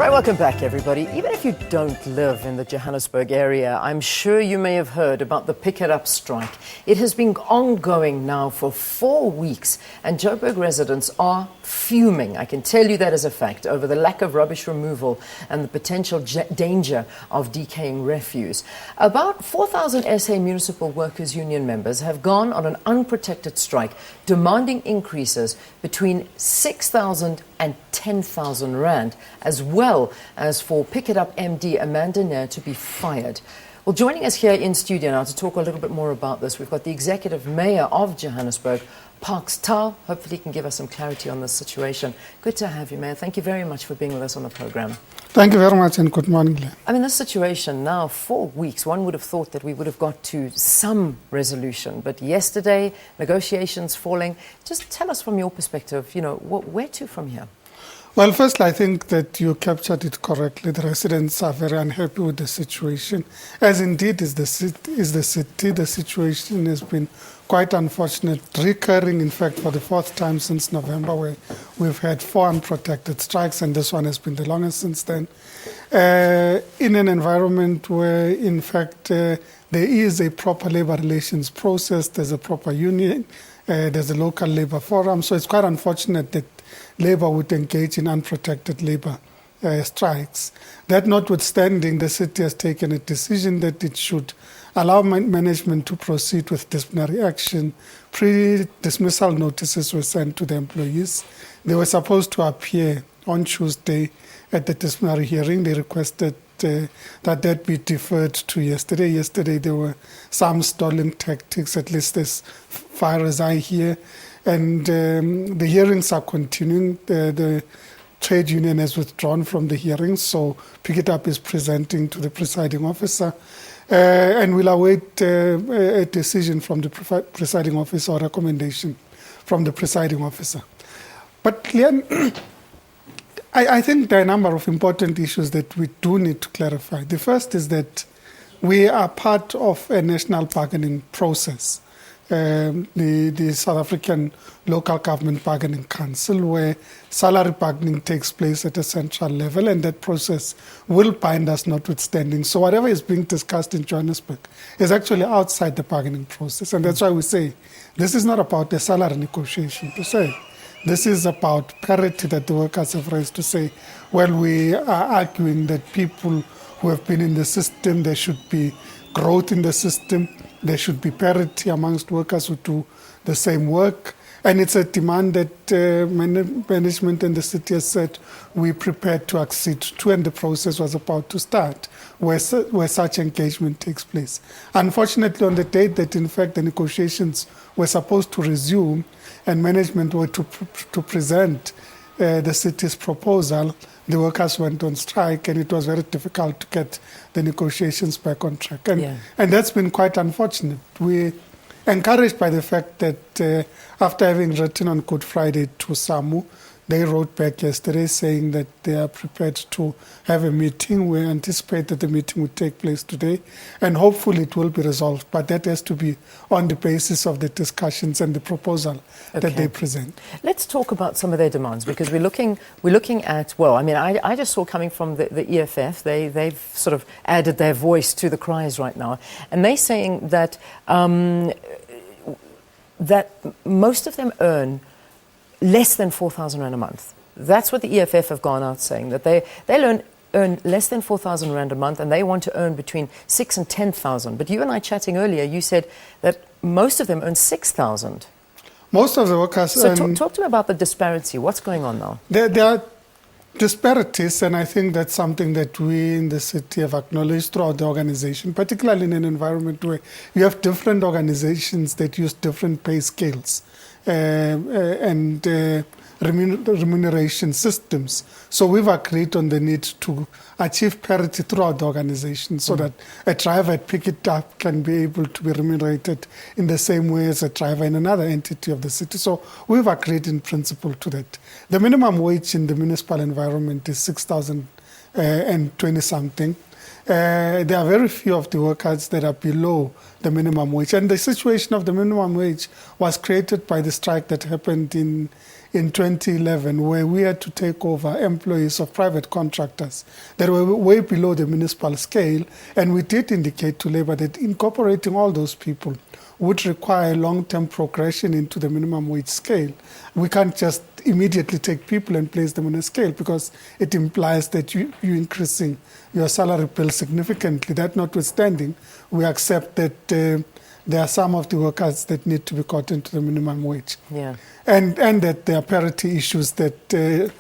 Right, welcome back everybody. Even if you don't live in the Johannesburg area, I'm sure you may have heard about the Pikitup strike. It has been ongoing now for 4 weeks and Joburg residents are fuming, I can tell you that as a fact, over the lack of rubbish removal and the potential danger of decaying refuse. About 4,000 SA Municipal Workers Union members have gone on an unprotected strike, demanding increases between 6,000 and 10,000 rand, as well as for Pikitup MD Amanda Nair to be fired. Well, joining us here in studio now to talk a little bit more about this, we've got the Executive Mayor of Johannesburg, Parks Tau. Hopefully he can give us some clarity on this situation. Good to have you, Mayor. Thank you very much for being with us on the program. Thank you very much and good morning, Glenn. I mean, this situation now, 4 weeks, one would have thought that we would have got to some resolution. But yesterday, negotiations falling. Just tell us from your perspective, where to from here? Well, first, I think that you captured it correctly. The residents are very unhappy with the situation, as indeed is the city. The situation has been quite unfortunate, recurring, in fact, for the 4th time since November, where we've had 4 unprotected strikes, and this one has been the longest since then. In an environment where, in fact, there is a proper labor relations process, there's a proper union, there's a local labor forum, so it's quite unfortunate that Labour would engage in unprotected labour strikes. That notwithstanding, the city has taken a decision that it should allow management to proceed with disciplinary action. Pre-dismissal notices were sent to the employees. They were supposed to appear on Tuesday at the disciplinary hearing. They requested that be deferred to yesterday. Yesterday there were some stalling tactics, at least as far as I hear. And the hearings are continuing. The trade union has withdrawn from the hearings, so Pikitup is presenting to the presiding officer. And we'll await a decision from the presiding officer or recommendation from the presiding officer. But Leanne, I think there are a number of important issues that we do need to clarify. The first is that we are part of a national bargaining process. The South African Local Government Bargaining Council, where salary bargaining takes place at a central level, and that process will bind us notwithstanding. So whatever is being discussed in Johannesburg is actually outside the bargaining process, and that's why we say this is not about a salary negotiation per se. This is about parity that the workers have raised to say, well, we are arguing that people who have been in the system, there should be growth in the system, there should be parity amongst workers who do the same work. And it's a demand that management and the city has said we're prepared to accede to, and the process was about to start, where such engagement takes place. Unfortunately, on the date that, in fact, the negotiations were supposed to resume and management were to present the city's proposal, the workers went on strike, and it was very difficult to get the negotiations back on track. And that's been quite unfortunate. We're encouraged by the fact that after having written on Good Friday to SAMU, they wrote back yesterday saying that they are prepared to have a meeting. We anticipate that the meeting will take place today, and hopefully it will be resolved. But that has to be on the basis of the discussions and the proposal that they present. Let's talk about some of their demands, because we're looking at, well, I mean, I just saw coming from the EFF, they've sort of added their voice to the cries right now, and they're saying that that most of them earn less than 4,000 rand a month. That's what the EFF have gone out saying, that they'll earn less than 4,000 rand a month, and they want to earn between 6,000 and 10,000. But you and I chatting earlier, you said that most of them earn 6,000. Most of the workers So talk to me about the disparity. What's going on now? There are disparities, and I think that's something that we in the city have acknowledged throughout the organization, particularly in an environment where you have different organizations that use different pay scales and remuneration systems. So we've agreed on the need to achieve parity throughout the organization, so that a driver at Pikitup can be able to be remunerated in the same way as a driver in another entity of the city. So we've agreed in principle to that. The minimum wage in the municipal environment is 6,020 something. There are very few of the workers that are below the minimum wage. And the situation of the minimum wage was created by the strike that happened in in 2011, where we had to take over employees of private contractors that were way below the municipal scale. And we did indicate to Labour that incorporating all those people would require long-term progression into the minimum wage scale. We can't just immediately take people and place them on a scale, because it implies that you're increasing your salary bill significantly. That notwithstanding, we accept that there are some of the workers that need to be got into the minimum wage. Yeah. And that there are parity issues that the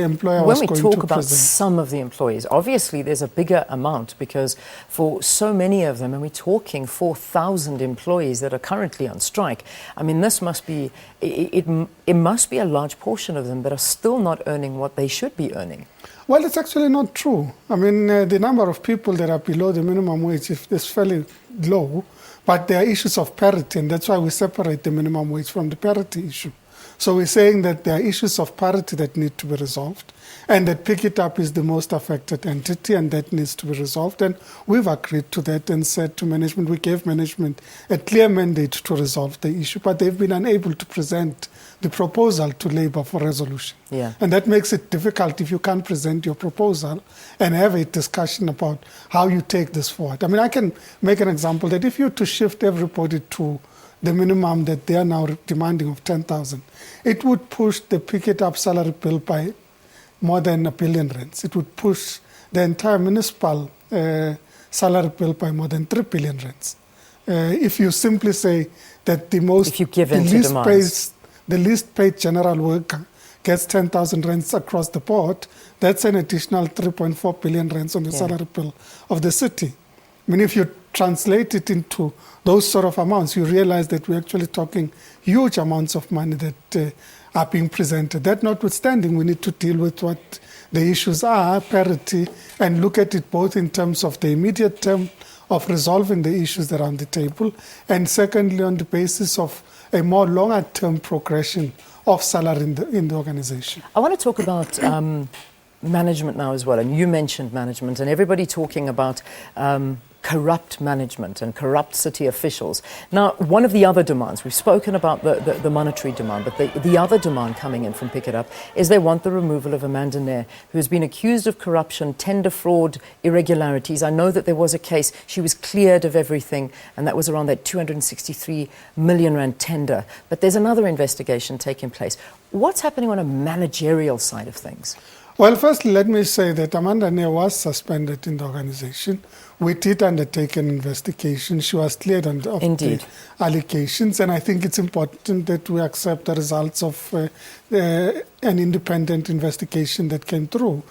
employer was going to present. When we talk about some of the employees, obviously there's a bigger amount, because for so many of them, and we're talking 4,000 employees that are currently on strike, I mean, this must be, it must be a large portion of them that are still not earning what they should be earning. Well, it's actually not true. I mean, the number of people that are below the minimum wage is fairly low. But there are issues of parity, and that's why we separate the minimum wage from the parity issue. So we're saying that there are issues of parity that need to be resolved, and that Pikitup is the most affected entity, and that needs to be resolved. And we've agreed to that and said to management, we gave management a clear mandate to resolve the issue, but they've been unable to present the proposal to Labour for resolution. Yeah. And that makes it difficult if you can't present your proposal and have a discussion about how you take this forward. I mean, I can make an example that if you were to shift everybody to the minimum that they are now demanding of 10,000, it would push the Pikitup salary bill by more than R1 billion. It would push the entire municipal salary bill by more than R3 billion. If you simply say that the least paid general worker gets 10,000 rands across the board, that's an additional 3.4 billion rands on the salary bill of the city. I mean, if you translate it into those sort of amounts, you realize that we're actually talking huge amounts of money that are being presented. That notwithstanding, we need to deal with what the issues are, parity, and look at it both in terms of the immediate term of resolving the issues that are on the table, and secondly, on the basis of a more longer-term progression of salary in the organization. I want to talk about management now as well, and you mentioned management, and everybody talking about corrupt management and corrupt city officials. Now, one of the other demands, we've spoken about the monetary demand, but the other demand coming in from Pikitup is they want the removal of Amanda Nair, who has been accused of corruption, tender fraud, irregularities. I know that there was a case, she was cleared of everything, and that was around that 263 million rand tender. But there's another investigation taking place. What's happening on a managerial side of things? Well, firstly, let me say that Amanda Nair was suspended in the organization. We did undertake an investigation. She was cleared of the allegations, and I think it's important that we accept the results of an independent investigation that came through.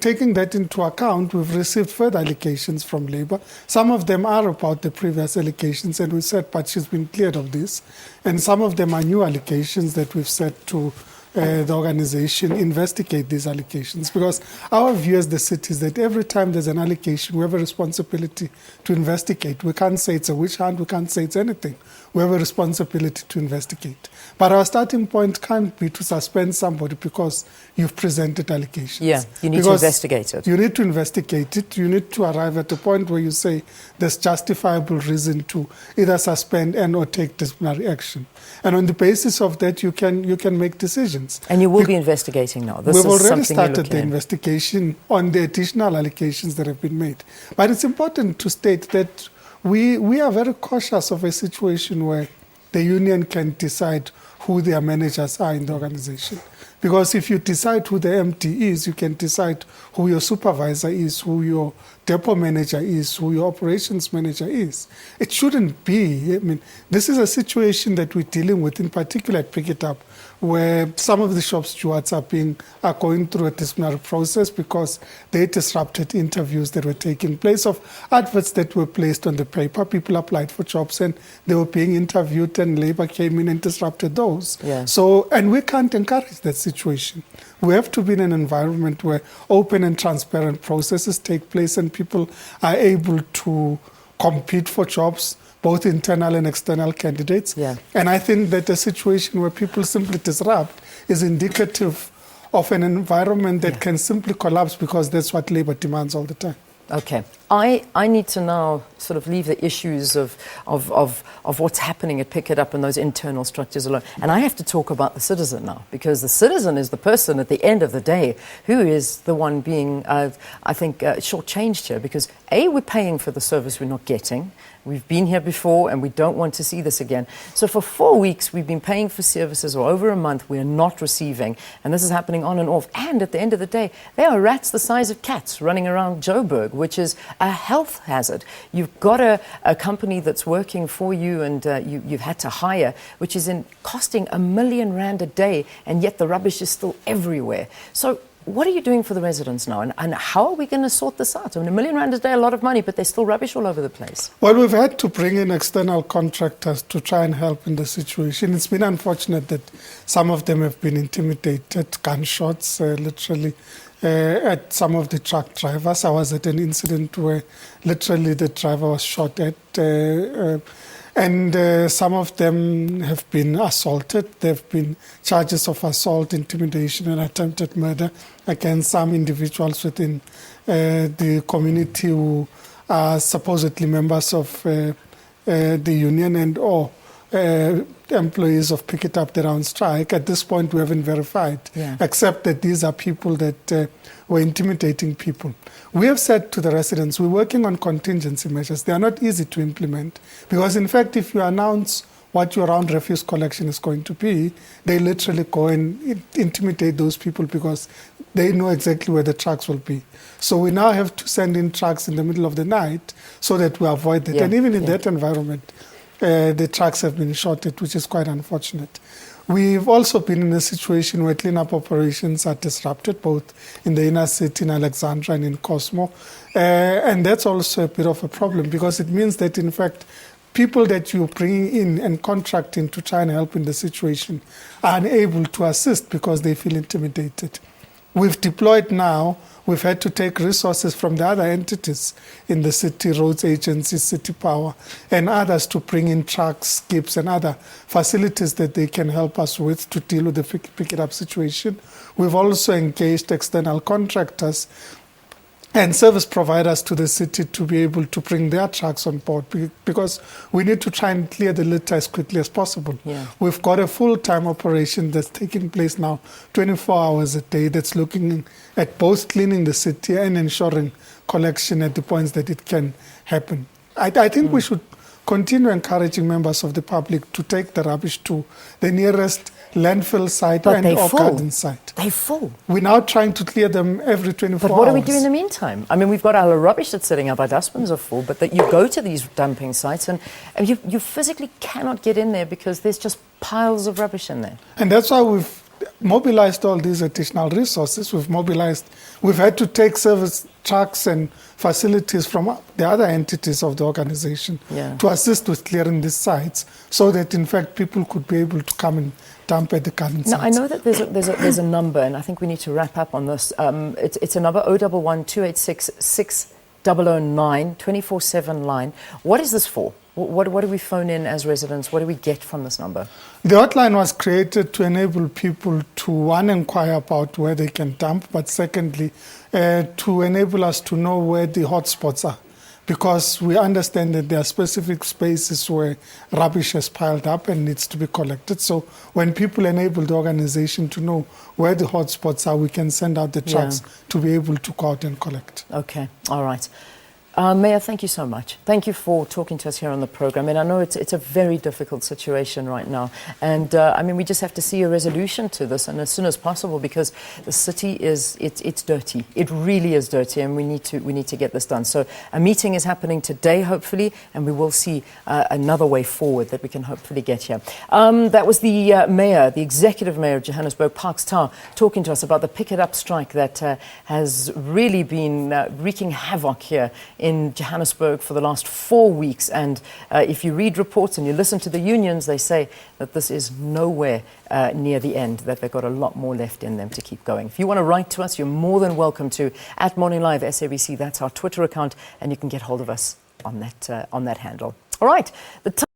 Taking that into account, we've received further allegations from Labour. Some of them are about the previous allegations, and we said, but she's been cleared of this. And some of them are new allegations that we've said to the organization investigate these allegations, because our view as the city is that every time there's an allegation, we have a responsibility to investigate. We can't say it's a witch hunt, we can't say it's anything. We have a responsibility to investigate. But our starting point can't be to suspend somebody because you've presented allegations. Yeah, you need to investigate it. You need to investigate it. You need to arrive at a point where you say there's justifiable reason to either suspend and or take disciplinary action. And on the basis of that, you can make decisions. And you will be investigating now. We've already started the investigation on the additional allegations that have been made. But it's important to state that we are very cautious of a situation where the union can decide who their managers are in the organization. Because if you decide who the MD is, you can decide who your supervisor is, who your depot manager is, who your operations manager is. It shouldn't be. I mean, this is a situation that we're dealing with, in particular at Pikitup, where some of the shop stewards are going through a disciplinary process because they disrupted interviews that were taking place of adverts that were placed on the paper. People applied for jobs and they were being interviewed, and Labour came in and disrupted those. Yeah. So, and we can't encourage that situation. We have to be in an environment where open and transparent processes take place and people are able to compete for jobs, both internal and external candidates. Yeah. And I think that a situation where people simply disrupt is indicative of an environment that can simply collapse, because that's what Labour demands all the time. Okay. I need to now sort of leave the issues of what's happening at Pikitup and those internal structures alone. And I have to talk about the citizen now, because the citizen is the person at the end of the day who is the one being, I think, shortchanged here, because A, we're paying for the service we're not getting. We've been here before and we don't want to see this again. So for 4 weeks, we've been paying for services, or over a month, we're not receiving. And this is happening on and off. And at the end of the day, there are rats the size of cats running around Joburg, which is a health hazard. You've got a company that's working for you, and you've had to hire, which is costing R1 million a day, and yet the rubbish is still everywhere. So what are you doing for the residents now, and how are we going to sort this out? I mean, R1 million a day, a lot of money, but there's still rubbish all over the place. Well, we've had to bring in external contractors to try and help in the situation. It's been unfortunate that some of them have been intimidated, gunshots, literally, at some of the truck drivers. I was at an incident where literally the driver was shot at, and some of them have been assaulted. There have been charges of assault, intimidation, and attempted murder against some individuals within the community who are supposedly members of the union and or employees of Pikitup that are on strike. At this point, we haven't verified, except that these are people that were intimidating people. We have said to the residents, we're working on contingency measures. They are not easy to implement, because in fact, if you announce what your round refuse collection is going to be, they literally go and intimidate those people, because they know exactly where the trucks will be. So we now have to send in trucks in the middle of the night so that we avoid that. And even in that environment, the trucks have been shot at, which is quite unfortunate. We've also been in a situation where cleanup operations are disrupted, both in the inner city, in Alexandra and in Cosmo. And that's also a bit of a problem, because it means that, in fact, people that you're bringing in and contracting to try and help in the situation are unable to assist because they feel intimidated. We've deployed now, we've had to take resources from the other entities in the city, roads agency, city power, and others to bring in trucks, skips, and other facilities that they can help us with to deal with the Pikitup situation. We've also engaged external contractors and service providers to the city to be able to bring their trucks on board, because we need to try and clear the litter as quickly as possible. We've got a full-time operation that's taking place now 24 hours a day, that's looking at both cleaning the city and ensuring collection at the points that it can happen. I think we should continue encouraging members of the public to take the rubbish to the nearest landfill site and or garden site. They're full. We're now trying to clear them every 24 hours. But what do we do in the meantime? I mean, we've got our rubbish that's sitting up, our dustbins are full, but that you go to these dumping sites and you physically cannot get in there because there's just piles of rubbish in there. And that's why we've mobilized all these additional resources. We've had to take service trucks and facilities from the other entities of the organization to assist with clearing these sites, so that in fact people could be able to come and dump at the current sites. Now, I know that there's a number, and I think we need to wrap up on this. It's a number 011 286 6009 24/7 line. What is this for? What do we phone in as residents? What do we get from this number? The hotline was created to enable people to, one, inquire about where they can dump, but secondly, to enable us to know where the hotspots are. Because we understand that there are specific spaces where rubbish has piled up and needs to be collected. So when people enable the organization to know where the hotspots are, we can send out the trucks to be able to go out and collect. Okay, all right. Mayor, thank you so much. Thank you for talking to us here on the program. And I know it's a very difficult situation right now. And I mean, we just have to see a resolution to this, and as soon as possible, because the city it's dirty. It really is dirty, and we need to get this done. So a meeting is happening today, hopefully, and we will see another way forward that we can hopefully get here. That was the mayor, the executive mayor of Johannesburg, Parks Tower, talking to us about the Pikitup strike that has really been wreaking havoc here in Johannesburg for the last 4 weeks. And if you read reports and you listen to the unions, they say that this is nowhere near the end, that they've got a lot more left in them to keep going. If you want to write to us, you're more than welcome to @MorningLive SABC. That's our Twitter account, and you can get hold of us on that handle. All right.